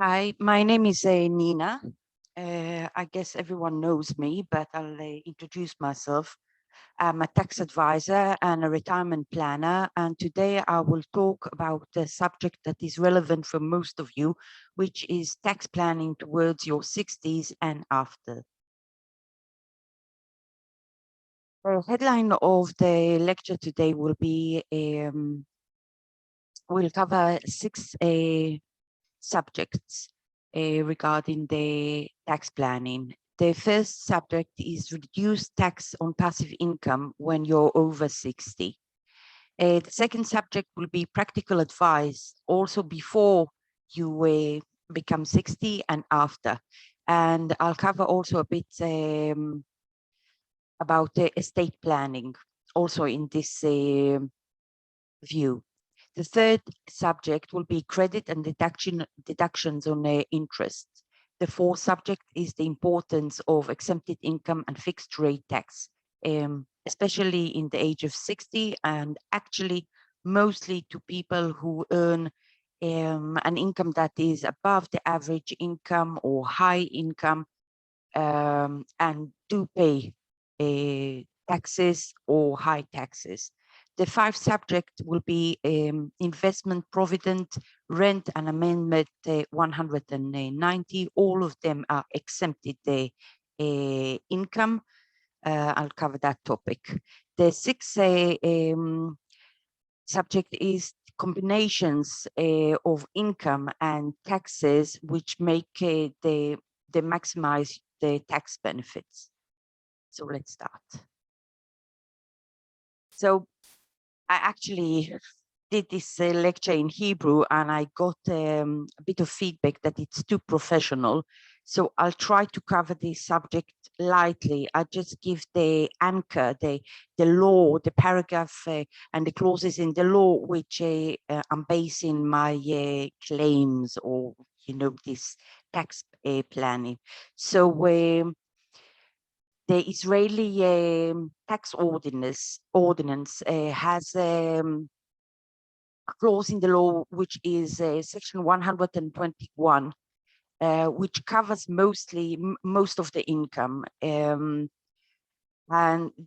Hi, my name is Nina. I guess everyone knows me, but I'll introduce myself. I'm a tax advisor and a retirement planner, and today I will talk about the subject that is relevant for most of you, which is tax planning towards your 60s and after. The headline of the lecture today will be, we'll cover six subjects regarding the tax planning. The first subject is reduced tax on passive income when you're over 60. The second subject will be practical advice also before you become 60 and after. And I'll cover also a bit about the estate planning also in this view. The third subject will be credit and deductions on interest. The fourth subject is the importance of exempted income and fixed rate tax, especially in the age of 60, and actually mostly to people who earn an income that is above the average income or high income, and do pay taxes or high taxes. The five subjects will be investment, provident, rent, and amendment 190. All of them are exempted income. I'll cover that topic. The sixth subject is combinations of income and taxes, which make the maximize the tax benefits. So let's start. So I actually did this lecture in Hebrew, and I got a bit of feedback that it's too professional. So I'll try to cover this subject lightly. I just give the anchor, the law, the paragraph and the clauses in the law, which I'm basing my claims or, this tax planning. So the Israeli tax ordinance has a clause in the law, which is section 121, which covers most of the income. And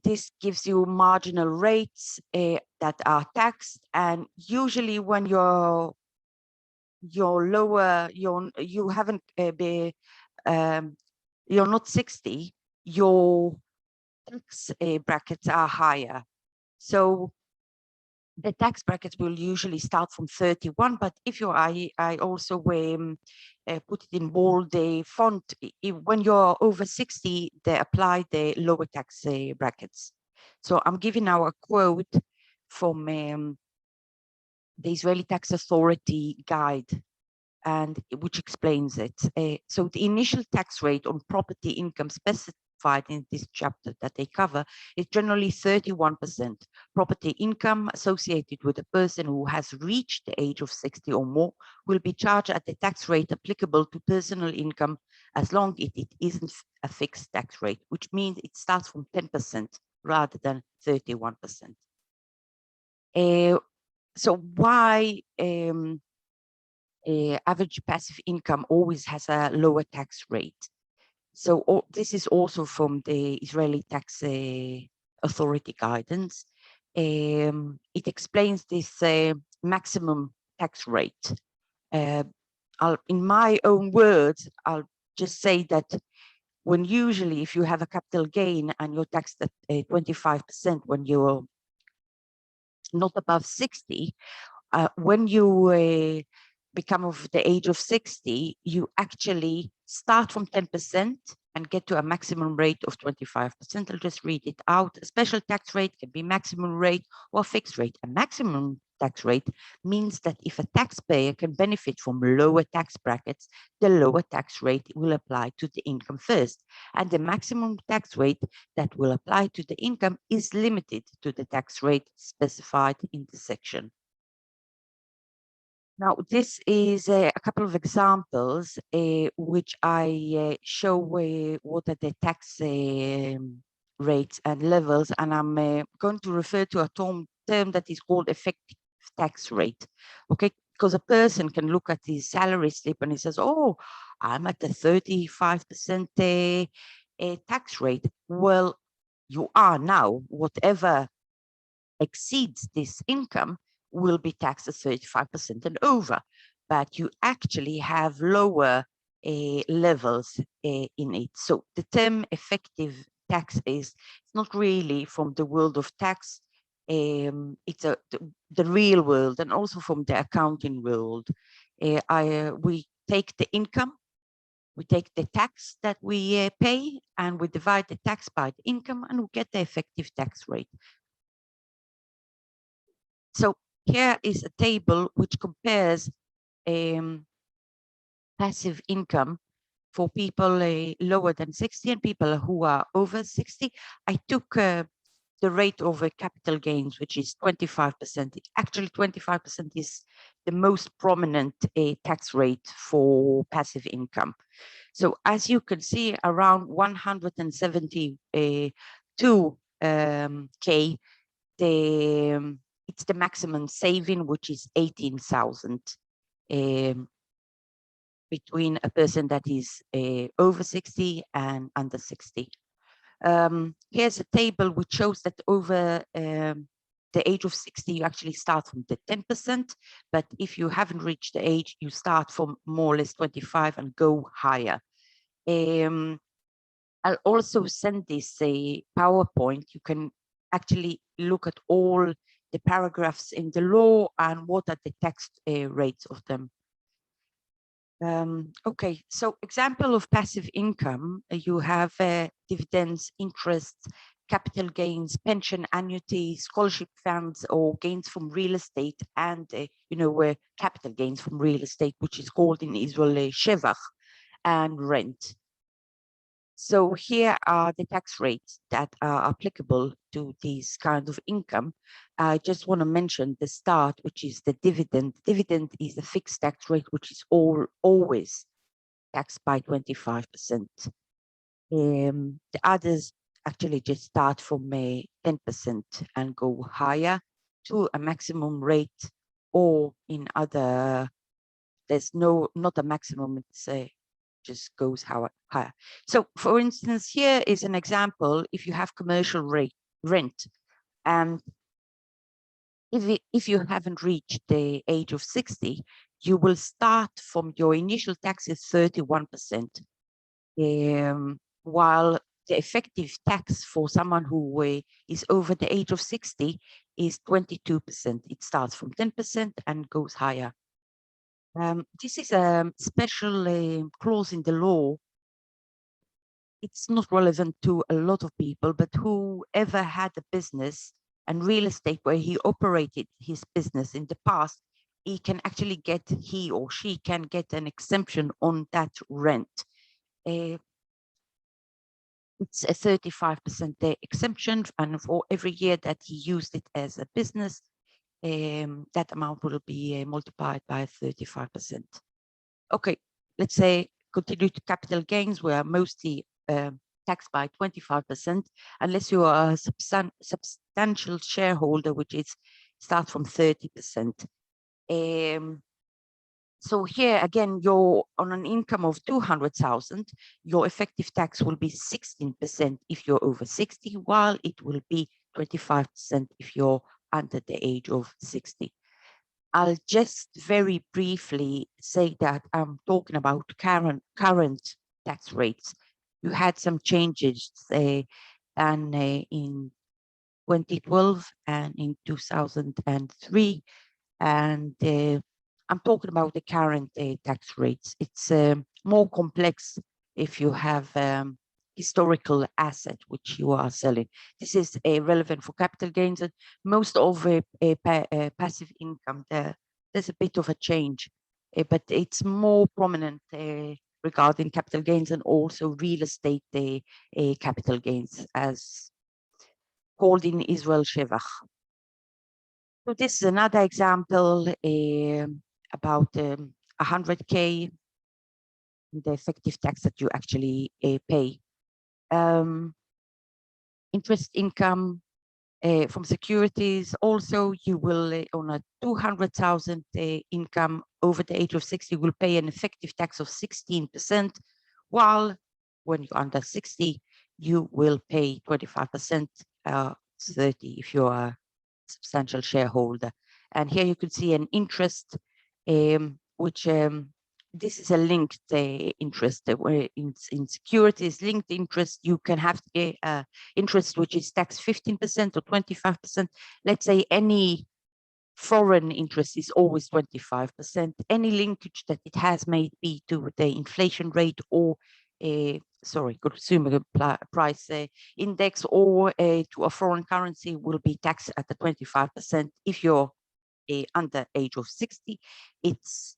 this gives you marginal rates that are taxed. And usually when you're lower, you haven't you're not 60, your tax brackets are higher. So the tax brackets will usually start from 31, but if I also put it in bold, the font, when you're over 60, they apply the lower tax brackets. So I'm giving now a quote from the Israeli Tax Authority guide, and which explains it. So the initial tax rate on property income specified in this chapter that they cover is generally 31%. Property income associated with a person who has reached the age of 60 or more will be charged at the tax rate applicable to personal income as long as it isn't a fixed tax rate, which means it starts from 10% rather than 31%. So why average passive income always has a lower tax rate? So this is also from the Israeli Tax Authority guidance. It explains this maximum tax rate. In my own words, I'll just say that when usually if you have a capital gain and you're taxed at 25% when you're not above 60, when you become of the age of 60, you actually start from 10% and get to a maximum rate of 25%. I'll just read it out. A special tax rate can be maximum rate or fixed rate. A maximum tax rate means that if a taxpayer can benefit from lower tax brackets, the lower tax rate will apply to the income first. And the maximum tax rate that will apply to the income is limited to the tax rate specified in the section. Now, this is a couple of examples which I show what are the tax rates and levels, and I'm going to refer to a term that is called effective tax rate. Okay, because a person can look at his salary slip and he says, oh, I'm at the 35% tax rate. Well, you are now. Whatever exceeds this income will be taxed at 35% and over, but you actually have lower levels in it. So the term effective tax is not really from the world of tax. It's the real world, and also from the accounting world. We take the income, we take the tax that we pay, and we divide the tax by the income, and we get the effective tax rate. So here is a table which compares passive income for people lower than 60 and people who are over 60. I took the rate of capital gains, which is 25%. Actually, 25% is the most prominent tax rate for passive income. So as you can see, around 172 K, it's the maximum saving, which is 18,000 between a person that is over 60 and under 60. Here's a table which shows that over the age of 60, you actually start from the 10%, but if you haven't reached the age, you start from more or less 25 and go higher. I'll also send this a PowerPoint. You can actually look at all the paragraphs in the law and what are the tax rates of them. Okay, so example of passive income, you have dividends, interest, capital gains, pension, annuity, scholarship funds, or gains from real estate, and capital gains from real estate, which is called in Israel shevach, and rent. So here are the tax rates that are applicable to this kind of income. I just want to mention the start, which is the dividend. Dividend is a fixed tax rate, which is always taxed by 25%. The others actually just start from 10% and go higher to a maximum rate, or in other, there's not a maximum, it's just goes higher. So for instance, here is an example. If you have commercial rent, and if you haven't reached the age of 60, you will start from your initial tax is 31%, while the effective tax for someone who is over the age of 60 is 22%. It starts from 10% and goes higher. This is a special clause in the law. It's not relevant to a lot of people, but whoever had a business and real estate where he operated his business in the past, he or she can get an exemption on that rent. It's a 35% exemption, and for every year that he used it as a business, that amount will be multiplied by 35%. Okay, let's say continue to capital gains, where mostly taxed by 25%, unless you are a substantial shareholder, which is start from 30%. So here again, you're on an income of 200,000, your effective tax will be 16% if you're over 60, while it will be 25% if you're under the age of 60. I'll just very briefly say that I'm talking about current tax rates. You had some changes in 2012 and in 2003, and I'm talking about the current tax rates. It's more complex if you have historical asset which you are selling. This is relevant for capital gains, and most of passive income, there's a bit of a change, but it's more prominent regarding capital gains and also real estate capital gains, as called in Israel shevach. So this is another example about 100K, the effective tax that you actually pay. Interest income, From securities, also you will, on a 200,000 income over the age of 60, will pay an effective tax of 16%, while when you're under 60, you will pay 25%, 30 if you're a substantial shareholder. And here you can see an interest, which this is a linked interest. Where in securities, linked interest, you can have interest which is taxed 15% or 25%. Let's say any foreign interest is always 25%. Any linkage that it has may be to the inflation rate or consumer price index, or to a foreign currency, will be taxed at the 25%. If you're under age of 60, it's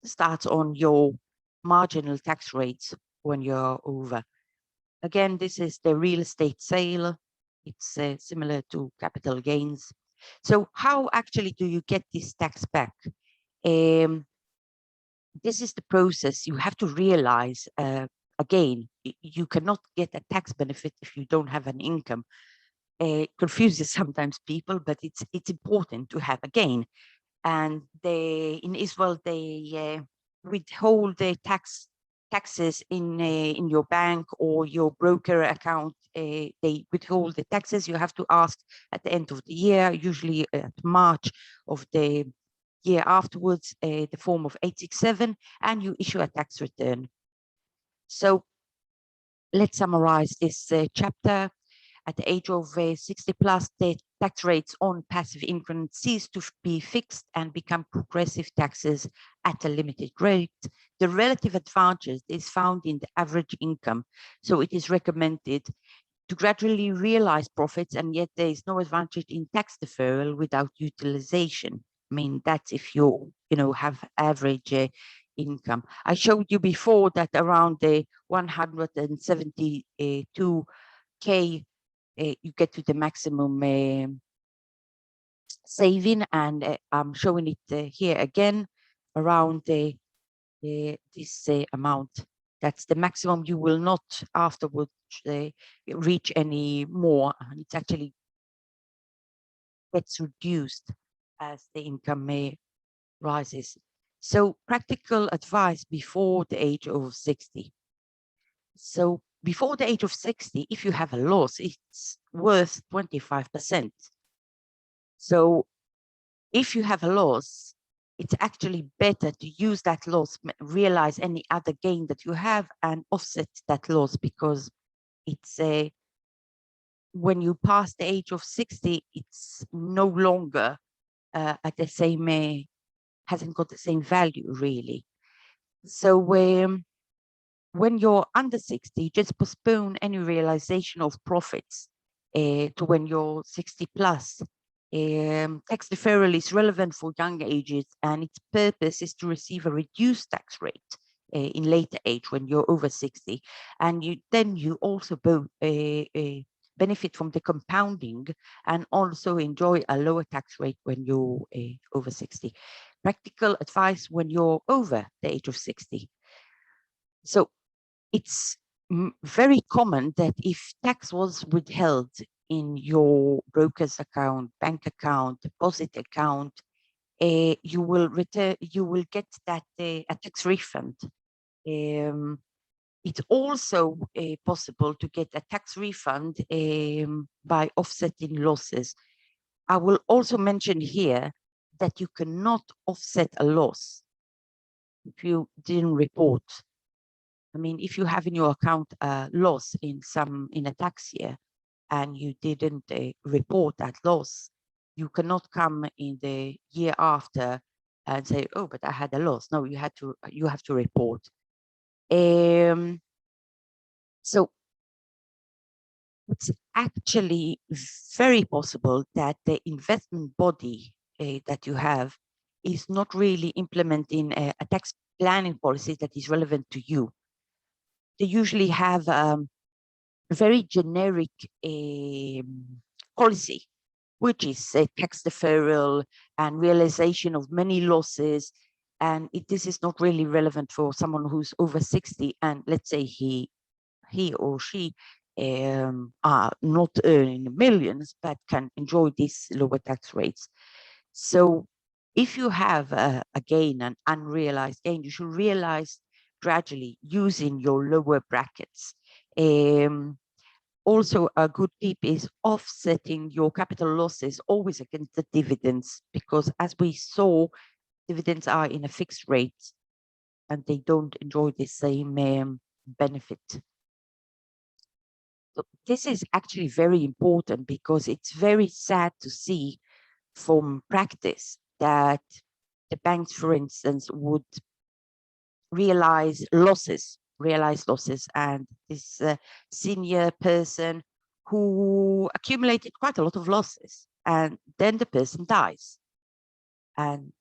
starts on your marginal tax rates when you're over. Again, this is the real estate sale. It's similar to capital gains. So how actually do you get this tax back? This is the process. You have to realize, again, you cannot get a tax benefit if you don't have an income. Confuses sometimes people, but it's important to have a gain. And in Israel, they withhold the taxes in your bank or your broker account. They withhold the taxes. You have to ask at the end of the year, usually at March of the year afterwards, the form of 867, and you issue a tax return. So let's summarize this chapter. At the age of 60 plus, the tax rates on passive income cease to be fixed and become progressive taxes at a limited rate. The relative advantage is found in the average income. So it is recommended to gradually realize profits, and yet there is no advantage in tax deferral without utilization. I mean, that's if you have average income. I showed you before that around the 172K, you get to the maximum saving, and I'm showing it here again around this amount. That's the maximum. You will not afterwards reach any more, and it actually gets reduced as the income rises. So practical advice before the age of 60. So before the age of 60, if you have a loss, it's worth 25%. So if you have a loss, it's actually better to use that loss, realize any other gain that you have, and offset that loss, because it's when you pass the age of 60, it's no longer at the same, hasn't got the same value really. So when you're under 60, just postpone any realization of profits to when you're 60 plus. Tax deferral is relevant for young ages, and its purpose is to receive a reduced tax rate in later age when you're over 60. And you also both benefit from the compounding and also enjoy a lower tax rate when you're over 60. Practical advice when you're over the age of 60. So it's very common that if tax was withheld in your broker's account, bank account, deposit account, you will get that a tax refund. It's also possible to get a tax refund by offsetting losses. I will also mention here that you cannot offset a loss if you didn't report. I mean, if you have in your account a loss in a tax year and you didn't report that loss, you cannot come in the year after and say, "Oh, but I had a loss." No, you have to report. So it's actually very possible that the investment body that you have is not really implementing a tax planning policy that is relevant to you. They usually have a very generic policy, which is a tax deferral and realization of many losses. And this is not really relevant for someone who's over 60, and let's say he or she are not earning millions, but can enjoy these lower tax rates. So if you have a gain, an unrealized gain, you should realize gradually using your lower brackets. Also, a good tip is offsetting your capital losses always against the dividends, because as we saw, dividends are in a fixed rate and they don't enjoy the same benefit. So this is actually very important, because it's very sad to see from practice that the banks, for instance, would realize losses, and this senior person who accumulated quite a lot of losses, and then the person dies. And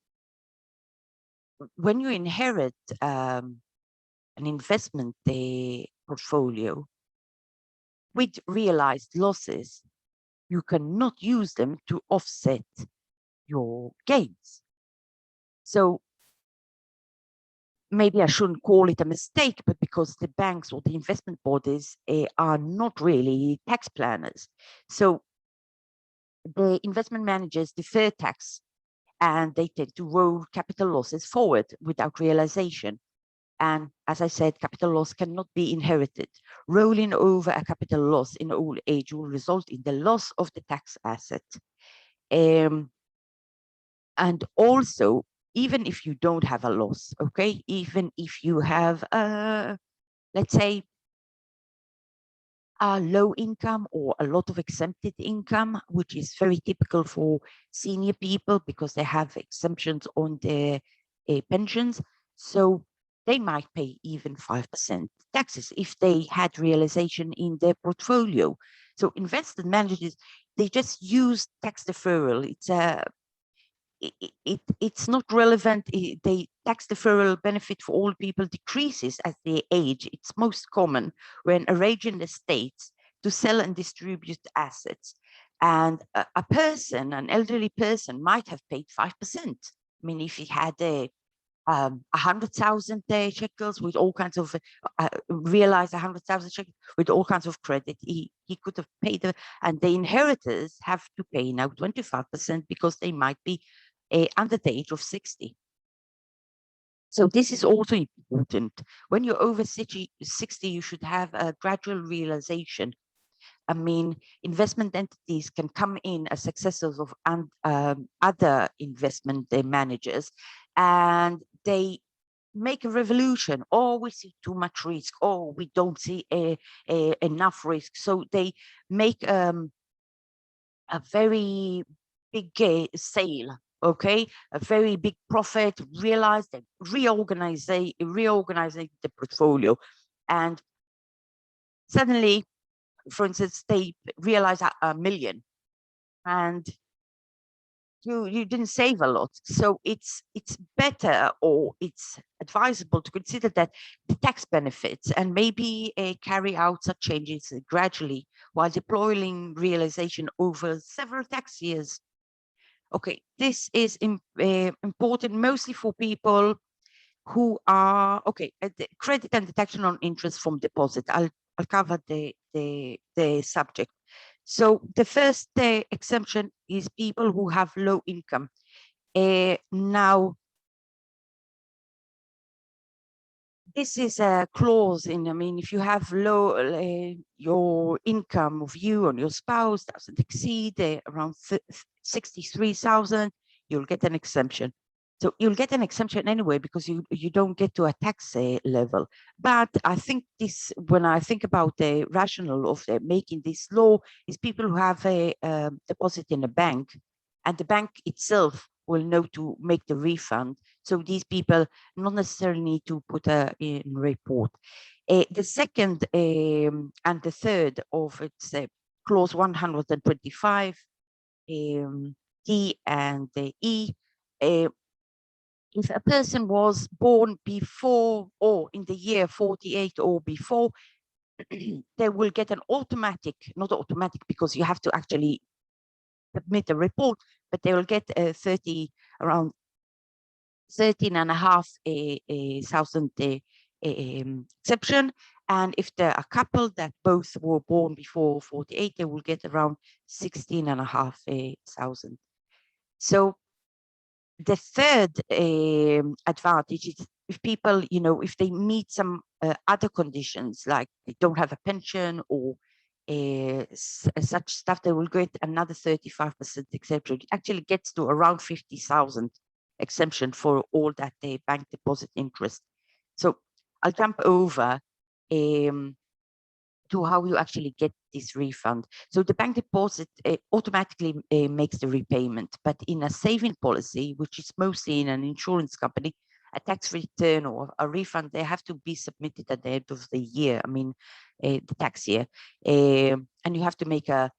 when you inherit an investment portfolio with realized losses, you cannot use them to offset your gains. So maybe I shouldn't call it a mistake, but because the banks or the investment bodies are not really tax planners. So the investment managers defer tax, and they tend to roll capital losses forward without realization. And as I said, capital loss cannot be inherited. Rolling over a capital loss in old age will result in the loss of the tax asset. And also, even if you don't have a loss, okay, even if you have, let's say, a low income or a lot of exempted income, which is very typical for senior people because they have exemptions on their pensions. So they might pay even 5% taxes if they had realization in their portfolio. So investment managers, they just use tax deferral. It's not relevant. The tax deferral benefit for all people decreases as they age. It's most common when arranging estates to sell and distribute assets. And a person, an elderly person, might have paid 5%. I mean, if he had 100,000 shekels with all kinds of realized 100,000 shekels with all kinds of credit, he could have paid, and the inheritors have to pay now 25% because they might be under the age of 60. So this is also important. When you're over 60, you should have a gradual realization. I mean, investment entities can come in as successors of other investment managers, and they make a revolution. Oh, we see too much risk. Oh, we don't see enough risk. So they make a very big sale, okay, a very big profit, realize that reorganizing the portfolio, and suddenly, for instance, they realize $1 million, and you didn't save a lot. So it's better, or it's advisable to consider that the tax benefits and maybe carry out such changes gradually while deploying realization over several tax years. Okay, this is important mostly for people who are, okay, the credit and deduction on interest from deposit. I'll cover the subject. So the first exemption is people who have low income. Now, this is a clause in, I mean, if you have low, your income of you and your spouse doesn't exceed around 63,000, you'll get an exemption. So you'll get an exemption anyway because you don't get to a tax level. But I think this, when I think about the rationale of making this law, is people who have a deposit in a bank, and the bank itself will know to make the refund. So these people not necessarily need to put in report. The second and the third of its clause 125, D and the E, if a person was born before or in the year 48 or before, they will get an automatic, not automatic because you have to actually submit a report, but they will get around 13,500 exception, And if there are a couple that both were born before 48, they will get around 16,500. So the third advantage is if people, if they meet some other conditions, like they don't have a pension or such stuff, they will get another 35% exemption. It actually gets to around 50,000 exemption for all that bank deposit interest. So I'll jump over to how you actually get this refund. So the bank deposit automatically makes the repayment, but in a saving policy, which is mostly in an insurance company, a tax return or a refund, they have to be submitted at the end of the year, the tax year. And you have to make a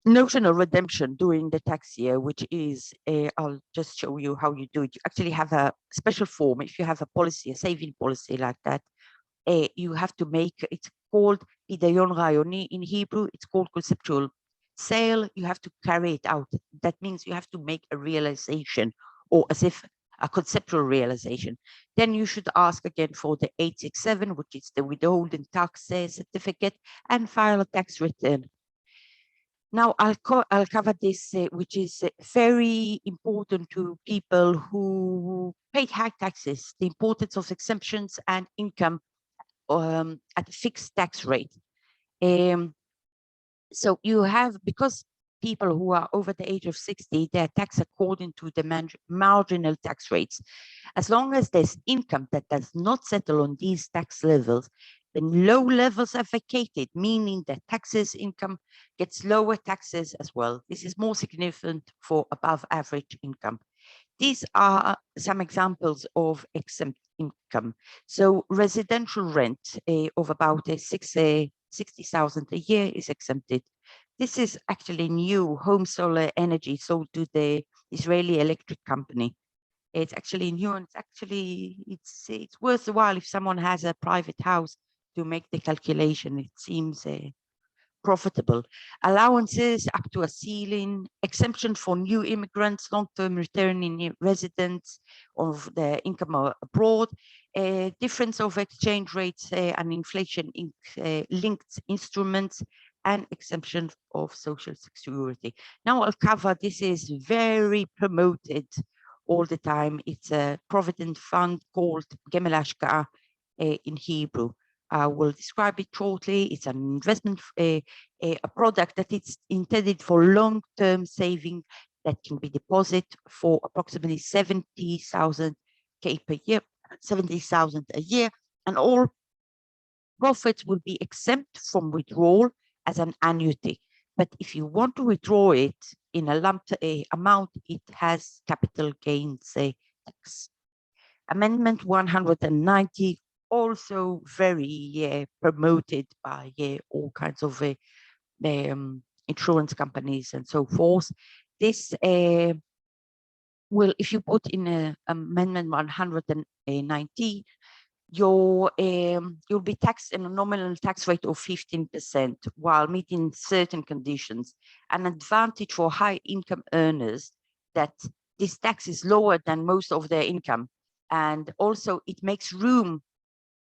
notional redemption during the tax year, which is, I'll just show you how you do it. You actually have a special form. If you have a policy, a saving policy like that, you have to make, it's called hidayon rayoni in Hebrew, it's called conceptual sale. You have to carry it out. That means you have to make a realization, or as if a conceptual realization. Then you should ask again for the 867, which is the withholding tax certificate, and file a tax return. Now I'll cover this, which is very important to people who pay high taxes, the importance of exemptions and income at a fixed tax rate. So you have, because people who are over the age of 60, they're taxed according to the marginal tax rates. As long as there's income that does not settle on these tax levels, then low levels are vacated, meaning that taxes income gets lower taxes as well. This is more significant for above average income. These are some examples of exempt income. So residential rent of about 60,000 a year is exempted. This is actually new home solar energy sold to the Israeli electric company. It's actually new, and it's worth the while if someone has a private house to make the calculation. It seems profitable. Allowances up to a ceiling, exemption for new immigrants, long-term returning residents of the income abroad, difference of exchange rates and inflation linked instruments, and exemption of social security. Now I'll cover, this is very promoted all the time. It's a provident fund called Gemel Hashka'a in Hebrew. I will describe it shortly. It's an investment, a product that is intended for long-term saving that can be deposited for approximately 70,000 per year, 70,000 a year, and all profits will be exempt from withdrawal as an annuity. But if you want to withdraw it in a lump amount, it has capital gains tax. Amendment 190, also very promoted by all kinds of insurance companies and so forth. This will, if you put in Amendment 190, you'll be taxed in a nominal tax rate of 15% while meeting certain conditions. An advantage for high income earners that this tax is lower than most of their income. And also it makes room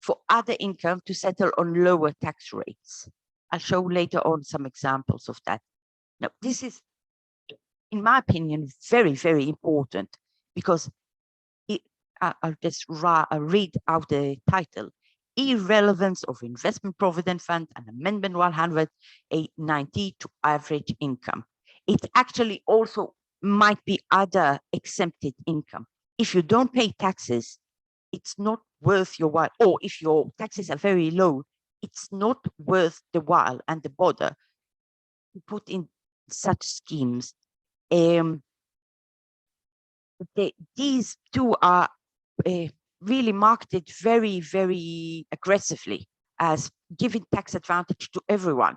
for other income to settle on lower tax rates. I'll show later on some examples of that. Now, this is, in my opinion, very, very important because I'll just read out the title. Irrelevance of Investment Provident Fund and Amendment 190 to average income. It actually also might be other exempted income. If you don't pay taxes, it's not worth your while, or if your taxes are very low, it's not worth the while and the bother to put in such schemes. These two are really marketed very, very aggressively as giving tax advantage to everyone.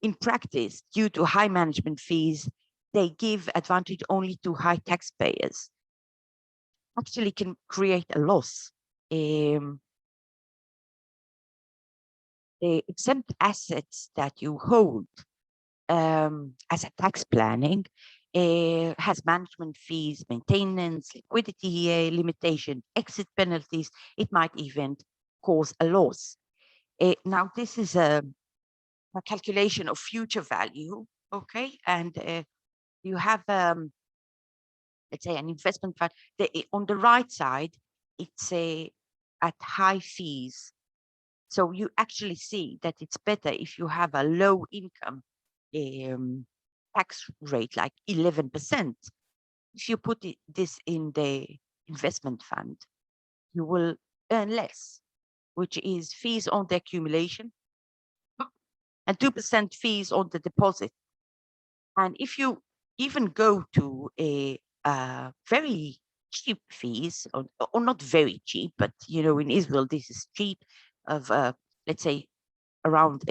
In practice, due to high management fees, they give advantage only to high taxpayers. Actually can create a loss. The exempt assets that you hold as a tax planning has management fees, maintenance, liquidity limitation, exit penalties. It might even cause a loss. Now, this is a calculation of future value, okay? And you have, let's say, an investment fund. On the right side, it's at high fees. So you actually see that it's better if you have a low income tax rate, like 11%. If you put this in the investment fund, you will earn less, which is fees on the accumulation and 2% fees on the deposit. And if you even go to a very cheap fees, or not very cheap, but in Israel this is cheap, of let's say around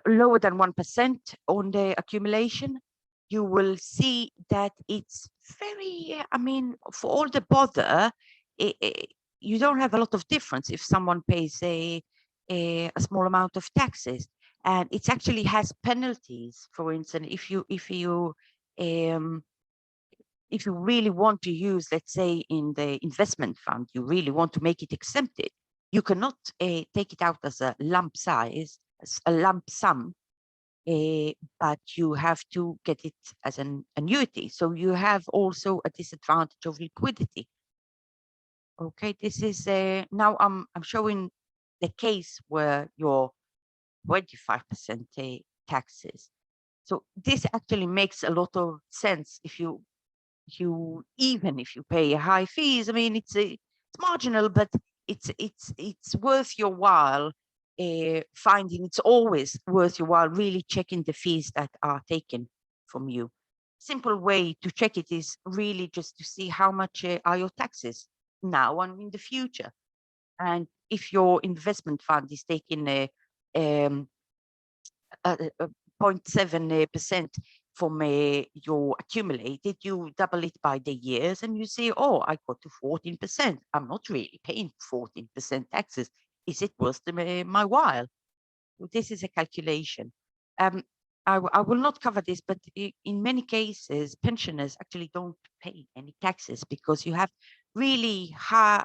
lower than 1% on the accumulation, you will see that it's very, for all the bother, you don't have a lot of difference if someone pays a small amount of taxes. And it actually has penalties. For instance, if you really want to use, let's say, in the investment fund, you really want to make it exempted, you cannot take it out as a lump size, as a lump sum, but you have to get it as an annuity. So you have also a disadvantage of liquidity. Okay, this is now I'm showing the case where you're 25% taxes. So this actually makes a lot of sense if you even if you pay high fees. It's marginal, but it's worth your while finding. It's always worth your while really checking the fees that are taken from you. Simple way to check it is really just to see how much are your taxes now and in the future. And if your investment fund is taking a 0.7% from your accumulated, you double it by the years and you say, oh, I got to 14%. I'm not really paying 14% taxes. Is it worth my while? This is a calculation. I will not cover this, but in many cases, pensioners actually don't pay any taxes because you have really high,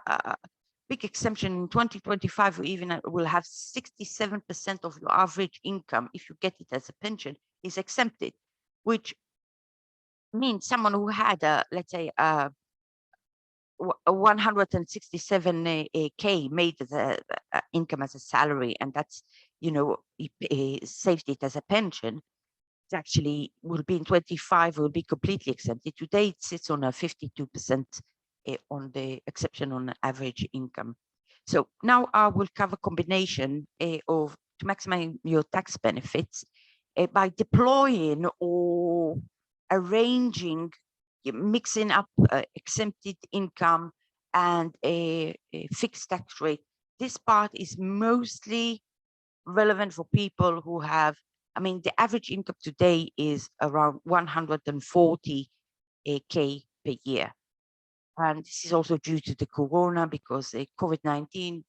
big exemption. In 2025, we even will have 67% of your average income, if you get it as a pension, is exempted, which means someone who had let's say, 167K made the income as a salary, and that's, saved it as a pension, it actually will be in 25, will be completely exempted. Today, it sits on a 52% on the exception on average income. So now I will cover combination of to maximize your tax benefits by deploying or arranging, mixing up exempted income and a fixed tax rate. This part is mostly relevant for people who have, the average income today is around 140K per year. And this is also due to the corona, because COVID-19,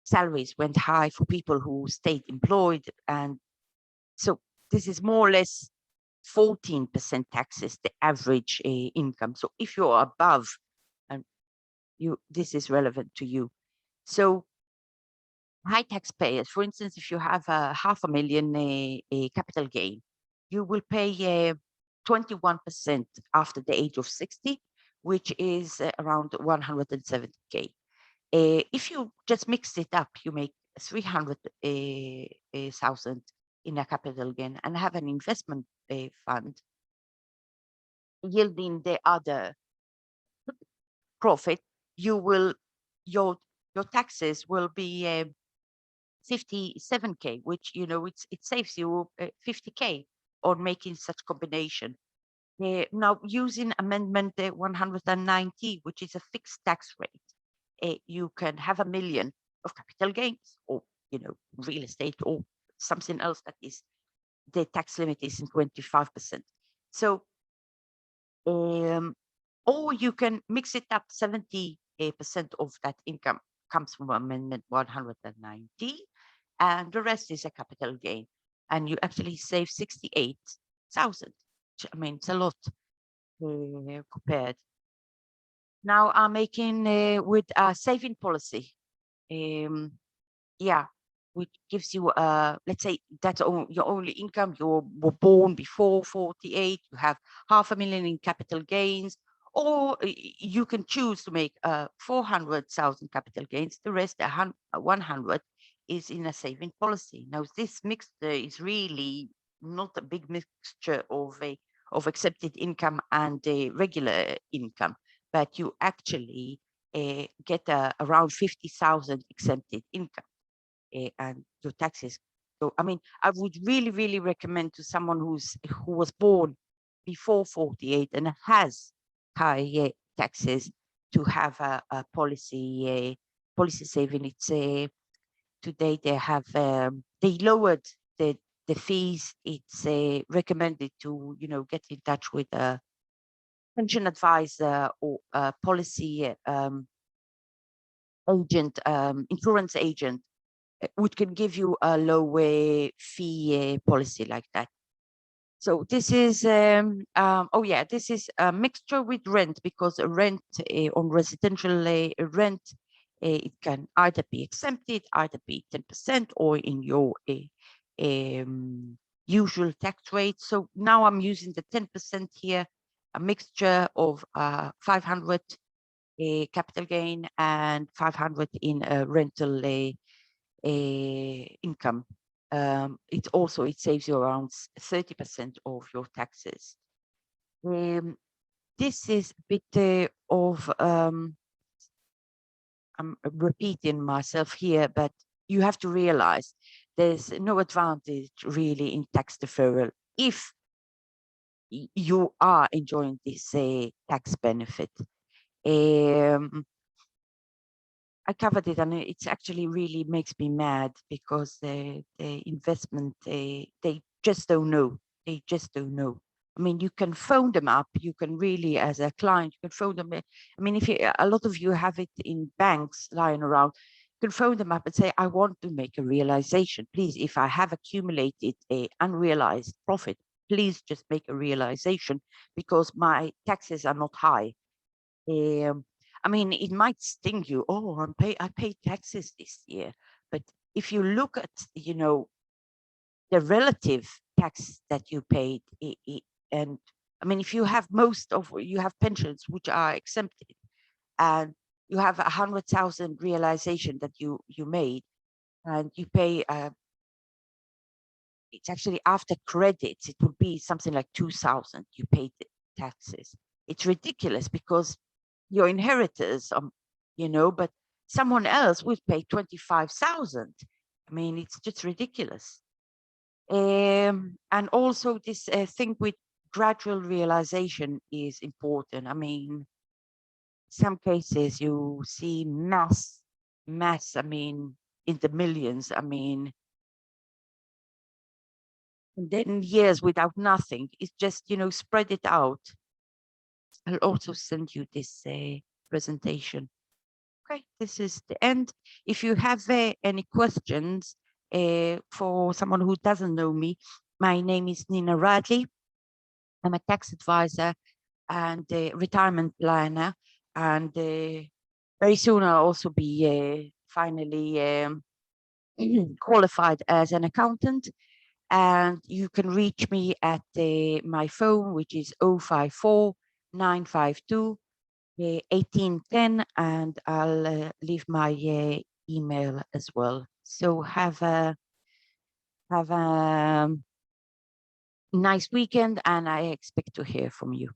salaries went high for people who stayed employed. And so this is more or less 14% taxes, the average income. So if you're above, this is relevant to you. So high taxpayers, for instance, if you have a $500,000 capital gain, you will pay 21% after the age of 60, which is around 170K. If you just mix it up, you make 300,000 in a capital gain and have an investment fund yielding the other profit, your taxes will be 57K, which it saves you 50K on making such combination. Now, using Amendment 190, which is a fixed tax rate, you can have $1 million of capital gains, or real estate, or something else that is the tax limit is in 25%. So, or you can mix it up. 70% of that income comes from Amendment 190, and the rest is a capital gain, and you actually save 68,000. It's a lot compared. now are making with a saving policy. Yeah, which gives you, let's say that's your only income. You were born before 48. You have $500,000 in capital gains, or you can choose to make 400,000 capital gains. The rest, 100, is in a saving policy. Now, this mixture is really not a big mixture of accepted income and regular income, but you actually get around 50,000 exempted income, and your taxes. So, I mean, I would really, really recommend to someone who was born before 48 and has high taxes to have a policy saving. It's today they have they lowered the fees. It's recommended to get in touch with a pension advisor or a policy agent, insurance agent, which can give you a low fee policy like that. So this is this is a mixture with rent, because rent on residential rent, it can either be exempted, either be 10%, or in your usual tax rate. So now I'm using the 10% here, a mixture of 500 capital gain and 500 in rental income. It saves you around 30% of your taxes. This is a bit of I'm repeating myself here, but you have to realize there's no advantage really in tax deferral if you are enjoying this tax benefit. I covered it, and it's actually really makes me mad, because the investment, they just don't know. They just don't know. I mean, you can phone them up. You can really, as a client, you can phone them. I mean, if a lot of you have it in banks lying around, you can phone them up and say, I want to make a realization. Please, if I have accumulated a unrealized profit, please just make a realization, because my taxes are not high. I mean, it might sting you. Oh, I paid taxes this year. But if you look at, the relative tax that you paid, and I mean, if you have you have pensions which are exempted, and you have 100,000 realization that you made, and you pay, it's actually after credits, it would be something like 2,000 you paid the taxes. It's ridiculous, because your inheritors, but someone else would pay 25,000. I mean, it's just ridiculous. And also this thing with gradual realization is important. I mean, some cases you see mass, I mean, in the millions, I mean, and then years without nothing. It's just, spread it out. I'll also send you this presentation. Okay, this is the end. If you have any questions for someone who doesn't know me, my name is Nina Radley. I'm a tax advisor and a retirement planner, and very soon I'll also be finally qualified as an accountant. And you can reach me at my phone, which is 054 952 1810, and I'll leave my email as well. So have a nice weekend, and I expect to hear from you.